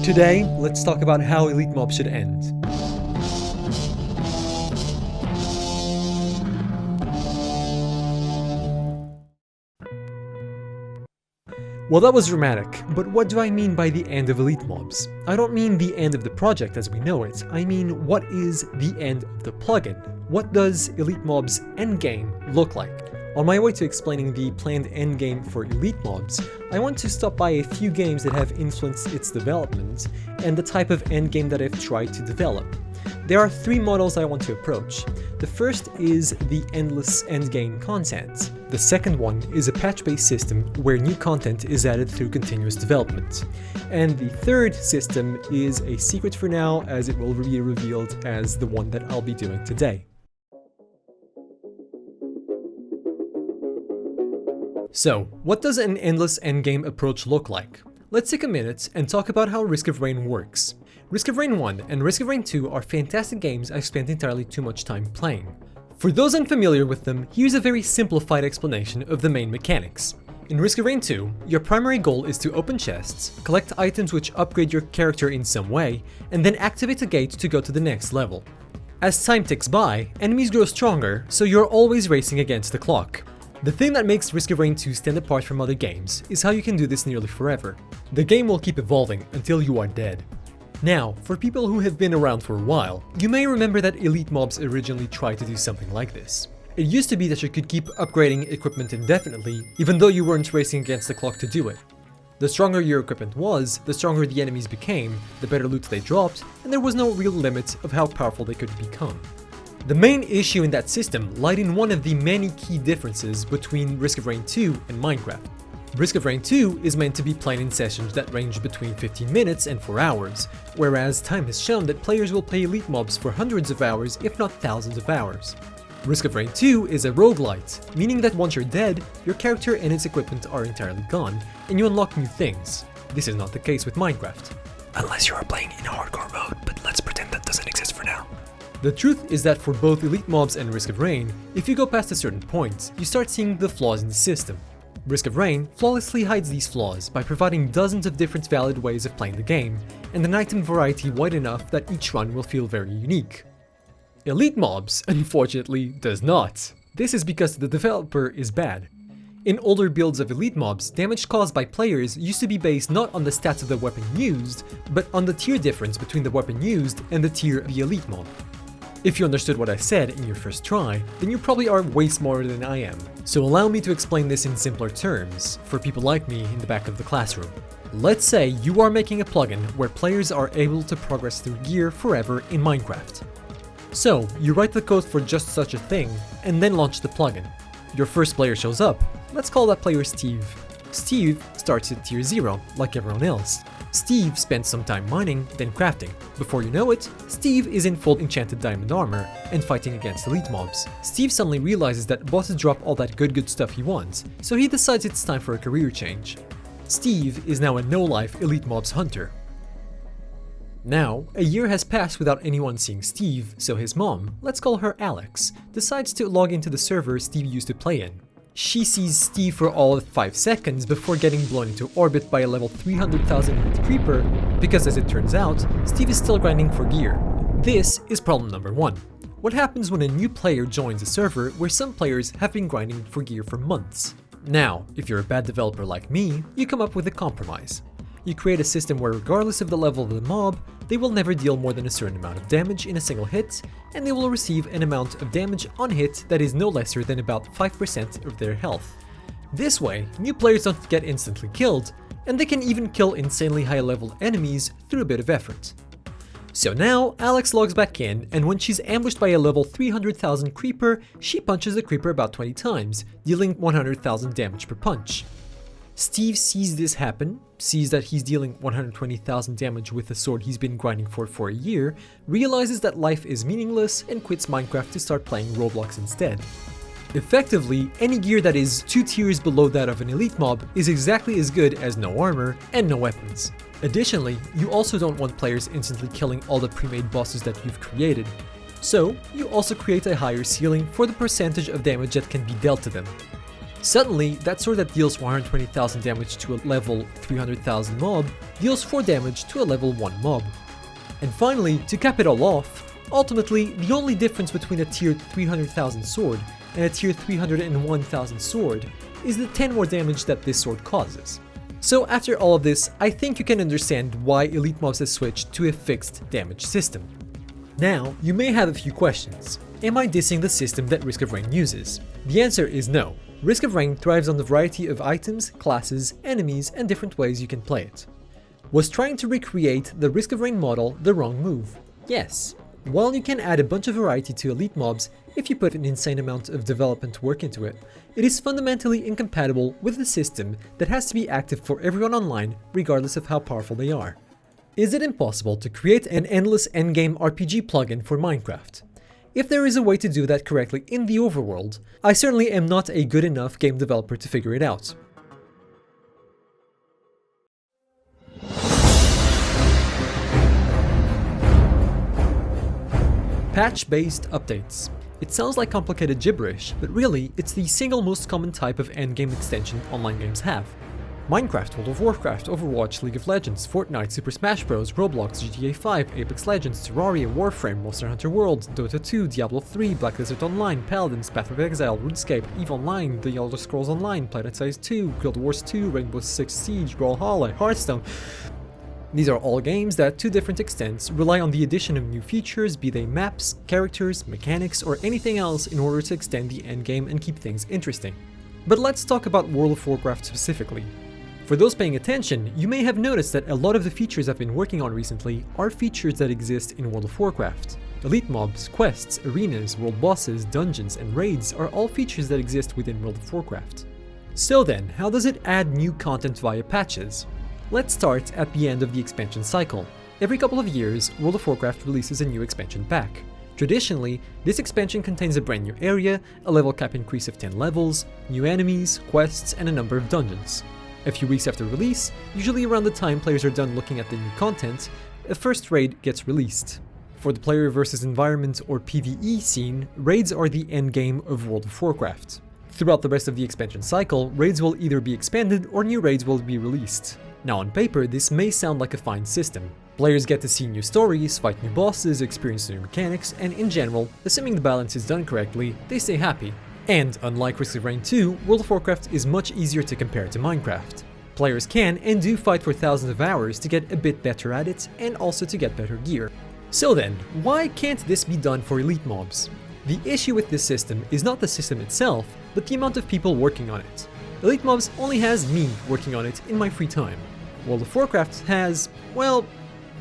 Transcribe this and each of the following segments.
Today, let's talk about how EliteMobs should end. Well, that was dramatic, but what do I mean by the end of EliteMobs? I don't mean the end of the project as we know it, I mean what is the end of the plugin? What does EliteMobs endgame look like? On my way to explaining the planned endgame for EliteMobs, I want to stop by a few games that have influenced its development and the type of endgame that I've tried to develop. There are three models I want to approach. The first is the endless endgame content. The second one is a patch-based system where new content is added through continuous development. And the third system is a secret for now, as it will be revealed as the one that I'll be doing today. So, what does an endless endgame approach look like? Let's take a minute and talk about how Risk of Rain works. Risk of Rain 1 and Risk of Rain 2 are fantastic games I've spent entirely too much time playing. For those unfamiliar with them, here's a very simplified explanation of the main mechanics. In Risk of Rain 2, your primary goal is to open chests, collect items which upgrade your character in some way, and then activate a gate to go to the next level. As time ticks by, enemies grow stronger, so you're always racing against the clock. The thing that makes Risk of Rain 2 stand apart from other games is how you can do this nearly forever. The game will keep evolving until you are dead. Now, for people who have been around for a while, you may remember that EliteMobs originally tried to do something like this. It used to be that you could keep upgrading equipment indefinitely, even though you weren't racing against the clock to do it. The stronger your equipment was, the stronger the enemies became, the better loot they dropped, and there was no real limit of how powerful they could become. The main issue in that system lied in one of the many key differences between Risk of Rain 2 and Minecraft. Risk of Rain 2 is meant to be played in sessions that range between 15 minutes and 4 hours, whereas time has shown that players will play EliteMobs for hundreds of hours if not thousands of hours. Risk of Rain 2 is a roguelite, meaning that once you're dead, your character and its equipment are entirely gone, and you unlock new things. This is not the case with Minecraft. Unless you are playing in hardcore mode, but let's pretend that doesn't exist for now. The truth is that for both EliteMobs and Risk of Rain, if you go past a certain point, you start seeing the flaws in the system. Risk of Rain flawlessly hides these flaws by providing dozens of different valid ways of playing the game, and an item variety wide enough that each run will feel very unique. EliteMobs, unfortunately, does not. This is because the developer is bad. In older builds of EliteMobs, damage caused by players used to be based not on the stats of the weapon used, but on the tier difference between the weapon used and the tier of the EliteMob. If you understood what I said in your first try, then you probably are way smarter than I am. So allow me to explain this in simpler terms, for people like me in the back of the classroom. Let's say you are making a plugin where players are able to progress through gear forever in Minecraft. So, you write the code for just such a thing, and then launch the plugin. Your first player shows up. Let's call that player Steve. Steve starts at tier 0, like everyone else. Steve spends some time mining, then crafting. Before you know it, Steve is in full enchanted diamond armor and fighting against EliteMobs. Steve suddenly realizes that bosses drop all that good stuff he wants, so he decides it's time for a career change. Steve is now a no-life EliteMobs hunter. Now, a year has passed without anyone seeing Steve, so his mom, let's call her Alex, decides to log into the server Steve used to play in. She sees Steve for all of 5 seconds before getting blown into orbit by a level 300,000 unit creeper, because as it turns out, Steve is still grinding for gear. This is problem number 1. What happens when a new player joins a server where some players have been grinding for gear for months? Now, if you're a bad developer like me, you come up with a compromise. You create a system where regardless of the level of the mob, they will never deal more than a certain amount of damage in a single hit, and they will receive an amount of damage on hit that is no lesser than about 5% of their health. This way, new players don't get instantly killed, and they can even kill insanely high-level enemies through a bit of effort. So now, Alex logs back in, and when she's ambushed by a level 300,000 creeper, she punches the creeper about 20 times, dealing 100,000 damage per punch. Steve sees this happen, sees that he's dealing 120,000 damage with a sword he's been grinding for a year, realizes that life is meaningless, and quits Minecraft to start playing Roblox instead. Effectively, any gear that is 2 tiers below that of an EliteMob is exactly as good as no armor and no weapons. Additionally, you also don't want players instantly killing all the pre-made bosses that you've created. So, you also create a higher ceiling for the percentage of damage that can be dealt to them. Suddenly, that sword that deals 120,000 damage to a level 300,000 mob deals 4 damage to a level 1 mob. And finally, to cap it all off, ultimately, the only difference between a tier 300,000 sword and a tier 301,000 sword is the 10 more damage that this sword causes. So after all of this, I think you can understand why EliteMobs has switched to a fixed damage system. Now, you may have a few questions. Am I dissing the system that Risk of Rain uses? The answer is no. Risk of Rain thrives on the variety of items, classes, enemies, and different ways you can play it. Was trying to recreate the Risk of Rain model the wrong move? Yes. While you can add a bunch of variety to EliteMobs if you put an insane amount of development work into it, it is fundamentally incompatible with the system that has to be active for everyone online regardless of how powerful they are. Is it impossible to create an endless endgame RPG plugin for Minecraft? If there is a way to do that correctly in the overworld, I certainly am not a good enough game developer to figure it out. Patch-based updates. It sounds like complicated gibberish, but really, it's the single most common type of endgame extension online games have. Minecraft, World of Warcraft, Overwatch, League of Legends, Fortnite, Super Smash Bros, Roblox, GTA 5, Apex Legends, Terraria, Warframe, Monster Hunter World, Dota 2, Diablo 3, Black Desert Online, Paladins, Path of Exile, RuneScape, EVE Online, The Elder Scrolls Online, Planet Size 2, Guild Wars 2, Rainbow Six Siege, Brawlhalla, Hearthstone. These are all games that, to different extents, rely on the addition of new features, be they maps, characters, mechanics, or anything else in order to extend the endgame and keep things interesting. But let's talk about World of Warcraft specifically. For those paying attention, you may have noticed that a lot of the features I've been working on recently are features that exist in World of Warcraft. EliteMobs, quests, arenas, world bosses, dungeons, and raids are all features that exist within World of Warcraft. So then, how does it add new content via patches? Let's start at the end of the expansion cycle. Every couple of years, World of Warcraft releases a new expansion pack. Traditionally, this expansion contains a brand new area, a level cap increase of 10 levels, new enemies, quests, and a number of dungeons. A few weeks after release, usually around the time players are done looking at the new content, a first raid gets released. For the player versus environment or PvE scene, raids are the endgame of World of Warcraft. Throughout the rest of the expansion cycle, raids will either be expanded or new raids will be released. Now on paper, this may sound like a fine system. Players get to see new stories, fight new bosses, experience new mechanics, and in general, assuming the balance is done correctly, they stay happy. And unlike Risk of Rain 2, World of Warcraft is much easier to compare to Minecraft. Players can and do fight for thousands of hours to get a bit better at it, and also to get better gear. So then, why can't this be done for EliteMobs? The issue with this system is not the system itself, but the amount of people working on it. EliteMobs only has me working on it in my free time. World of Warcraft has, well,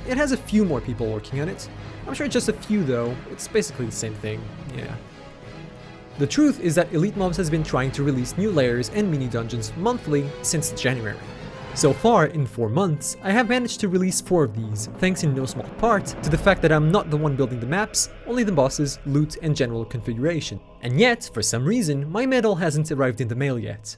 it has a few more people working on it. I'm sure just a few though, it's basically the same thing, yeah. The truth is that EliteMobs has been trying to release new layers and mini-dungeons monthly since January. So far, in 4 months, I have managed to release 4 of these, thanks in no small part to the fact that I'm not the one building the maps, only the bosses, loot, and general configuration. And yet, for some reason, my medal hasn't arrived in the mail yet.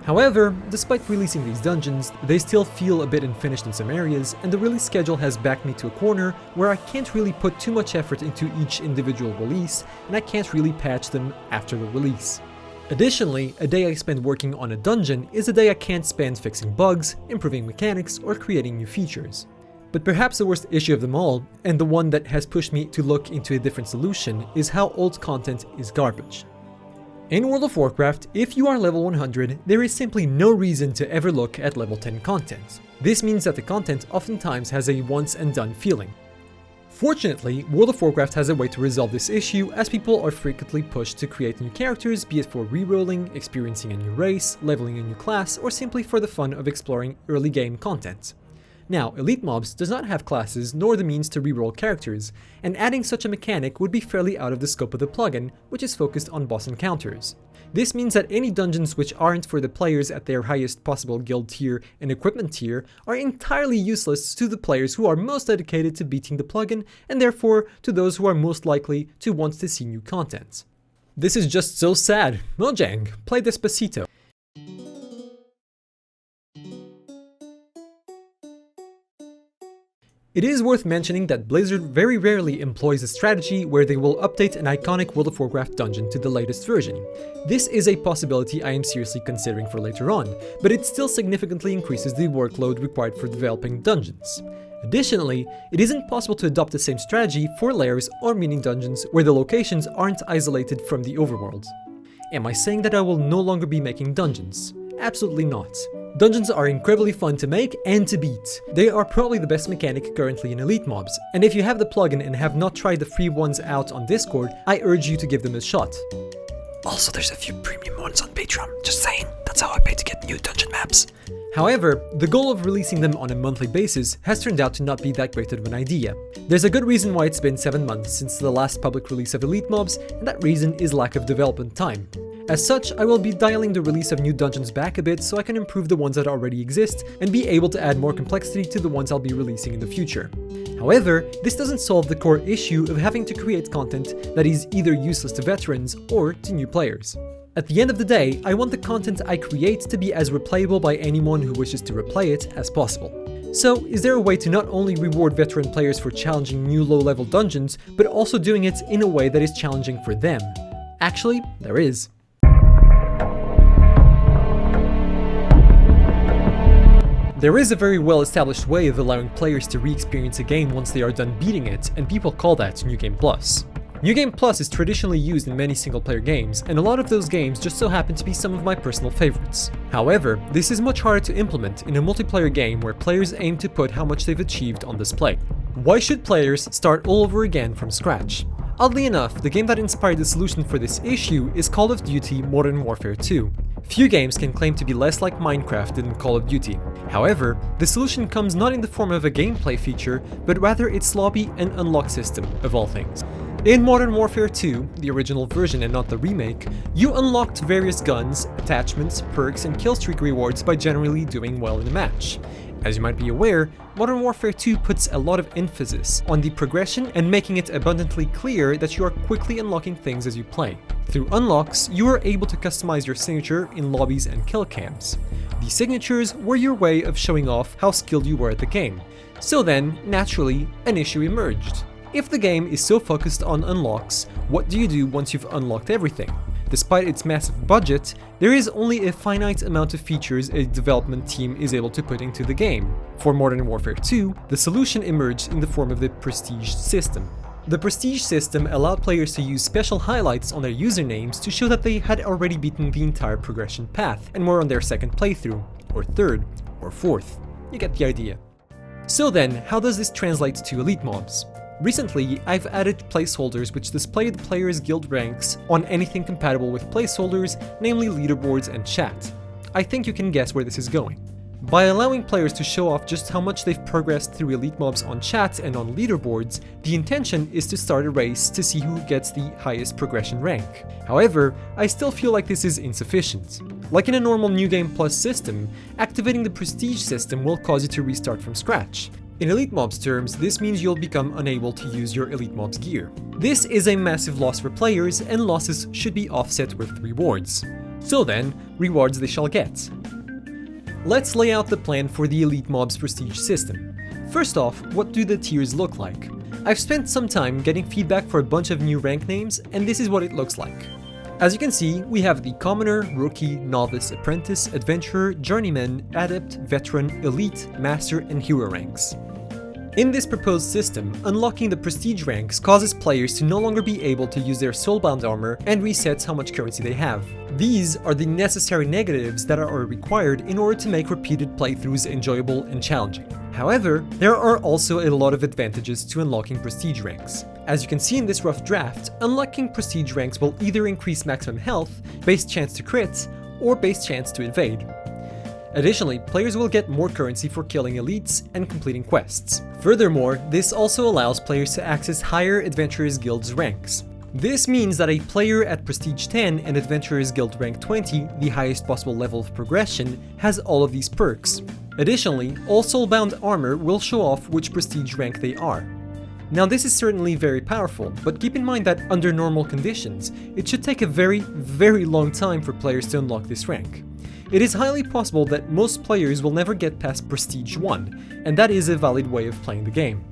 However, despite releasing these dungeons, they still feel a bit unfinished in some areas, and the release schedule has backed me to a corner where I can't really put too much effort into each individual release, and I can't really patch them after the release. Additionally, a day I spend working on a dungeon is a day I can't spend fixing bugs, improving mechanics, or creating new features. But perhaps the worst issue of them all, and the one that has pushed me to look into a different solution, is how old content is garbage. In World of Warcraft, if you are level 100, there is simply no reason to ever look at level 10 content. This means that the content oftentimes has a once and done feeling. Fortunately, World of Warcraft has a way to resolve this issue, as people are frequently pushed to create new characters, be it for rerolling, experiencing a new race, leveling a new class, or simply for the fun of exploring early game content. Now, EliteMobs does not have classes nor the means to reroll characters, and adding such a mechanic would be fairly out of the scope of the plugin, which is focused on boss encounters. This means that any dungeons which aren't for the players at their highest possible guild tier and equipment tier are entirely useless to the players who are most dedicated to beating the plugin, and therefore to those who are most likely to want to see new content. This is just so sad. Mojang, play Despacito. It is worth mentioning that Blizzard very rarely employs a strategy where they will update an iconic World of Warcraft dungeon to the latest version. This is a possibility I am seriously considering for later on, but it still significantly increases the workload required for developing dungeons. Additionally, it isn't possible to adopt the same strategy for lairs or mini dungeons where the locations aren't isolated from the overworld. Am I saying that I will no longer be making dungeons? Absolutely not. Dungeons are incredibly fun to make and to beat. They are probably the best mechanic currently in EliteMobs, and if you have the plugin and have not tried the free ones out on Discord, I urge you to give them a shot. Also, there's a few premium ones on Patreon, just saying, that's how I pay to get new dungeon maps. However, the goal of releasing them on a monthly basis has turned out to not be that great of an idea. There's a good reason why it's been 7 months since the last public release of EliteMobs, and that reason is lack of development time. As such, I will be dialing the release of new dungeons back a bit so I can improve the ones that already exist and be able to add more complexity to the ones I'll be releasing in the future. However, this doesn't solve the core issue of having to create content that is either useless to veterans or to new players. At the end of the day, I want the content I create to be as replayable by anyone who wishes to replay it as possible. So, is there a way to not only reward veteran players for challenging new low-level dungeons, but also doing it in a way that is challenging for them? Actually, there is. There is a very well-established way of allowing players to re-experience a game once they are done beating it, and people call that New Game Plus. New Game Plus is traditionally used in many single-player games, and a lot of those games just so happen to be some of my personal favorites. However, this is much harder to implement in a multiplayer game where players aim to put how much they've achieved on display. Why should players start all over again from scratch? Oddly enough, the game that inspired the solution for this issue is Call of Duty Modern Warfare 2. Few games can claim to be less like Minecraft than Call of Duty. However, the solution comes not in the form of a gameplay feature, but rather its lobby and unlock system, of all things. In Modern Warfare 2, the original version and not the remake, you unlocked various guns, attachments, perks, and killstreak rewards by generally doing well in a match. As you might be aware, Modern Warfare 2 puts a lot of emphasis on the progression and making it abundantly clear that you are quickly unlocking things as you play. Through unlocks, you are able to customize your signature in lobbies and kill cams. These signatures were your way of showing off how skilled you were at the game. So then, naturally, an issue emerged. If the game is so focused on unlocks, what do you do once you've unlocked everything? Despite its massive budget, there is only a finite amount of features a development team is able to put into the game. For Modern Warfare 2, the solution emerged in the form of the Prestige system. The Prestige system allowed players to use special highlights on their usernames to show that they had already beaten the entire progression path and were on their second playthrough, or third, or fourth. You get the idea. So then, how does this translate to EliteMobs? Recently, I've added placeholders which display the player's guild ranks on anything compatible with placeholders, namely leaderboards and chat. I think you can guess where this is going. By allowing players to show off just how much they've progressed through EliteMobs on chat and on leaderboards, the intention is to start a race to see who gets the highest progression rank. However, I still feel like this is insufficient. Like in a normal New Game Plus system, activating the Prestige system will cause you to restart from scratch. In EliteMobs terms, this means you'll become unable to use your EliteMobs gear. This is a massive loss for players, and losses should be offset with rewards. So then, rewards they shall get. Let's lay out the plan for the EliteMobs Prestige system. First off, what do the tiers look like? I've spent some time getting feedback for a bunch of new rank names, and this is what it looks like. As you can see, we have the Commoner, Rookie, Novice, Apprentice, Adventurer, Journeyman, Adept, Veteran, Elite, Master, and Hero ranks. In this proposed system, unlocking the Prestige ranks causes players to no longer be able to use their soulbound armor and resets how much currency they have. These are the necessary negatives that are required in order to make repeated playthroughs enjoyable and challenging. However, there are also a lot of advantages to unlocking Prestige ranks. As you can see in this rough draft, unlocking Prestige ranks will either increase maximum health, base chance to crit, or base chance to evade. Additionally, players will get more currency for killing elites and completing quests. Furthermore, this also allows players to access higher Adventurers Guild's ranks. This means that a player at Prestige 10 and Adventurers Guild rank 20, the highest possible level of progression, has all of these perks. Additionally, all soulbound armor will show off which Prestige rank they are. Now this is certainly very powerful, but keep in mind that under normal conditions, it should take a very long time for players to unlock this rank. It is highly possible that most players will never get past Prestige 1, and that is a valid way of playing the game.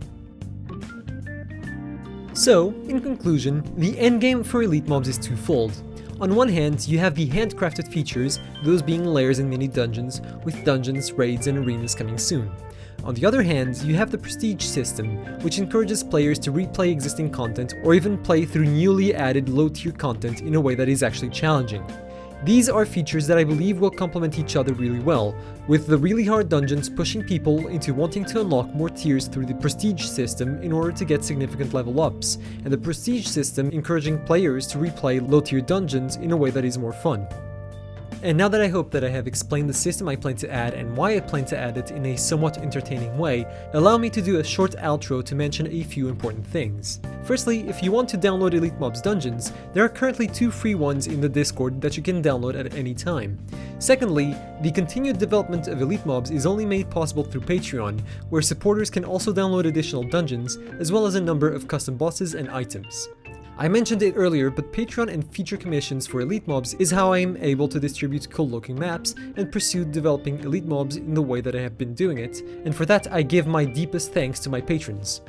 So, in conclusion, the endgame for EliteMobs is twofold. On one hand, you have the handcrafted features, those being layers and mini-dungeons, with dungeons, raids, and arenas coming soon. On the other hand, you have the prestige system, which encourages players to replay existing content or even play through newly added low-tier content in a way that is actually challenging. These are features that I believe will complement each other really well, with the really hard dungeons pushing people into wanting to unlock more tiers through the prestige system in order to get significant level ups, and the prestige system encouraging players to replay low-tier dungeons in a way that is more fun. And now that I hope that I have explained the system I plan to add and why I plan to add it in a somewhat entertaining way, allow me to do a short outro to mention a few important things. Firstly, if you want to download EliteMobs dungeons, there are currently 2 free ones in the Discord that you can download at any time. Secondly, the continued development of EliteMobs is only made possible through Patreon, where supporters can also download additional dungeons, as well as a number of custom bosses and items. I mentioned it earlier, but Patreon and feature commissions for EliteMobs is how I am able to distribute cool looking maps and pursue developing EliteMobs in the way that I have been doing it, and for that I give my deepest thanks to my patrons.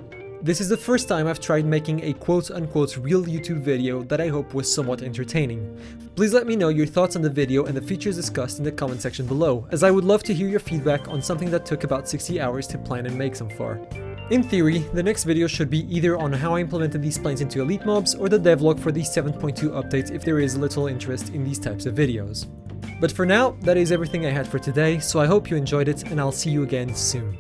This is the first time I've tried making a quote-unquote real YouTube video that I hope was somewhat entertaining. Please let me know your thoughts on the video and the features discussed in the comment section below, as I would love to hear your feedback on something that took about 60 hours to plan and make so far. In theory, the next video should be either on how I implemented these plans into EliteMobs or the devlog for the 7.2 update if there is little interest in these types of videos. But for now, that is everything I had for today, so I hope you enjoyed it and I'll see you again soon.